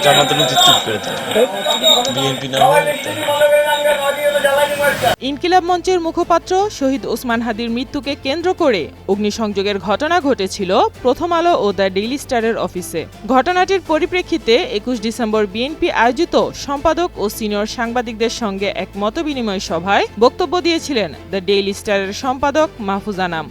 জামাতের উচিত চুপ করে দেয়, বিএনপি না হয়। ইনকিলাব মঞ্চের মুখপাত্র শহীদ ওসমান হাদির মৃত্যুকে কেন্দ্র করে অগ্নিসংযোগের ঘটনা ঘটেছিল প্রথম আলো ও দ্য ডেইলি স্টারের অফিসে। ঘটনাটির পরিপ্রেক্ষিতে ২১ ডিসেম্বর বিএনপি আয়োজিত সম্পাদক ও সিনিয়র সাংবাদিকদের সঙ্গে এক মতবিনিময় সভায় বক্তব্য দিয়েছিলেন দ্য ডেইলি স্টারের সম্পাদক মাহফুজ আনাম।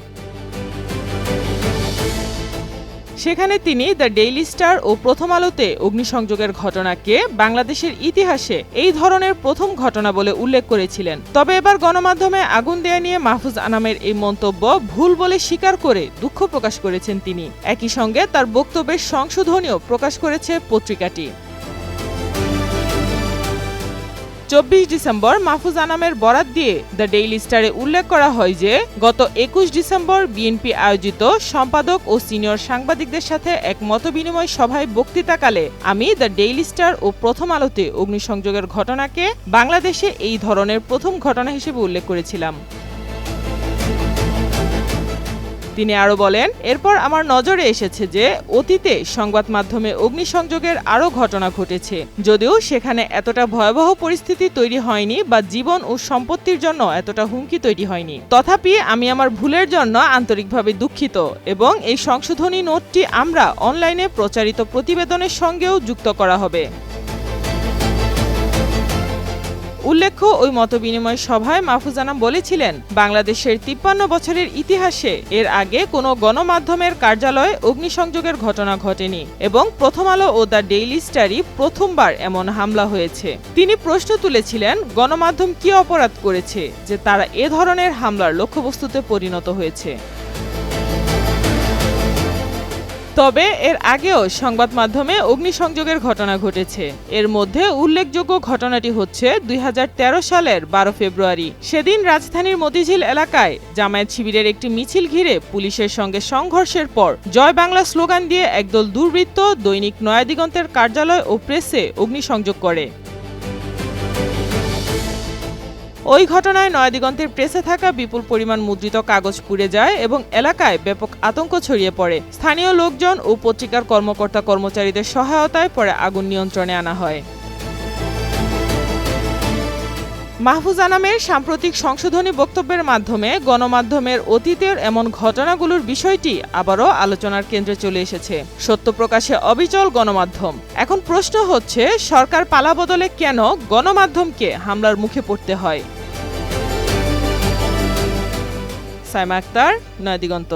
সেখানে তিনি দ্য ডেইলি স্টার ও প্রথম আলোতে অগ্নিসংযোগের ঘটনাকে বাংলাদেশের ইতিহাসে এই ধরনের প্রথম ঘটনা বলে উল্লেখ করেছিলেন। তবে এবার গণমাধ্যমে আগুন দেয়া নিয়ে মাহফুজ আনামের এই মন্তব্য ভুল বলে স্বীকার করে দুঃখ প্রকাশ করেছেন তিনি। একই সঙ্গে তার বক্তব্যের সংশোধনীও প্রকাশ করেছে পত্রিকাটি। ২৪ ডিসেম্বর মাহফুজ আনামের বরাত দিয়ে দ্য ডেইলি স্টারে উল্লেখ করা হয় যে গত ২১ ডিসেম্বর বিএনপি আয়োজিত সম্পাদক ও সিনিয়র সাংবাদিকদের সাথে এক মতবিনিময় সভায় বক্তৃতাকালে আমি দ্য ডেইলি স্টার ও প্রথম আলোতে অগ্নিসংযোগের ঘটনাকে বাংলাদেশে এই ধরনের প্রথম ঘটনা হিসেবে উল্লেখ করেছিলাম। তিনি আরো বলেন, এরপর আমার নজরে এসেছে যে অতীতে সংবাদ মাধ্যমে অগ্নিসংযোগের আরও ঘটনা ঘটেছে, যদিও সেখানে এতটা ভয়াবহ পরিস্থিতি তৈরি হয়নি বা জীবন ও সম্পত্তির জন্য এতটা হুমকি তৈরি হয়নি। তথাপি আমি আমার ভুলের জন্য আন্তরিকভাবে দুঃখিত এবং এই সংশোধনী নোটটি আমরা অনলাইনে প্রচারিত প্রতিবেদনের সঙ্গেও যুক্ত করা হবে। উল্লেখ্য, ওই মতবিনিময় সভায় মাহফুজ আনাম বলেছিলেন, বাংলাদেশের ৫৩ বছরের ইতিহাসে এর আগে কোনো গণমাধ্যমের কার্যালয়ে অগ্নিসংযোগের ঘটনা ঘটেনি এবং প্রথম আলো ও দ্য ডেইলি স্টারই প্রথমবার এমন হামলা হয়েছে। তিনি প্রশ্ন তুলেছিলেন, গণমাধ্যম কি অপরাধ করেছে যে তারা এ ধরনের হামলার লক্ষ্যবস্তুতে পরিণত হয়েছে। তবে এর আগেও সংবাদ মাধ্যমে অগ্নিসংযোগের ঘটনা ঘটেছে। এর মধ্যে উল্লেখযোগ্য ঘটনাটি হচ্ছে ২০১৩ সালের ১২ ফেব্রুয়ারি। সেদিন রাজধানীর মতিঝিল এলাকায় জামায়াত শিবিরের একটি মিছিল ঘিরে পুলিশের সঙ্গে সংঘর্ষের পর জয় বাংলা স্লোগান দিয়ে একদল দুর্বৃত্ত দৈনিক নয়াদিগন্তের কার্যালয় ও প্রেসে অগ্নিসংযোগ করে। ওই ঘটনায় নয়াদিগন্তের প্রেসে থাকা বিপুল পরিমাণ মুদ্রিত কাগজ পুড়ে যায় এবং এলাকায় ব্যাপক আতঙ্ক ছড়িয়ে পড়ে। স্থানীয় লোকজন ও পত্রিকার কর্মকর্তা কর্মচারীদের সহায়তায় পরে আগুন নিয়ন্ত্রণে আনা হয়। মাহফুজ আনামের সাম্প্রতিক সংশোধনী বক্তব্যের মাধ্যমে গণমাধ্যমের অতীতের এমন ঘটনাগুলোর বিষয়টি আবারও আলোচনার কেন্দ্রে চলে এসেছে। সত্য প্রকাশে অবিচল গণমাধ্যম। এখন প্রশ্ন হচ্ছে, সরকার পালাবদলে কেন গণমাধ্যমকে হামলার মুখে পড়তে হয়? সাইমা আক্তার, নয়াদিগন্ত।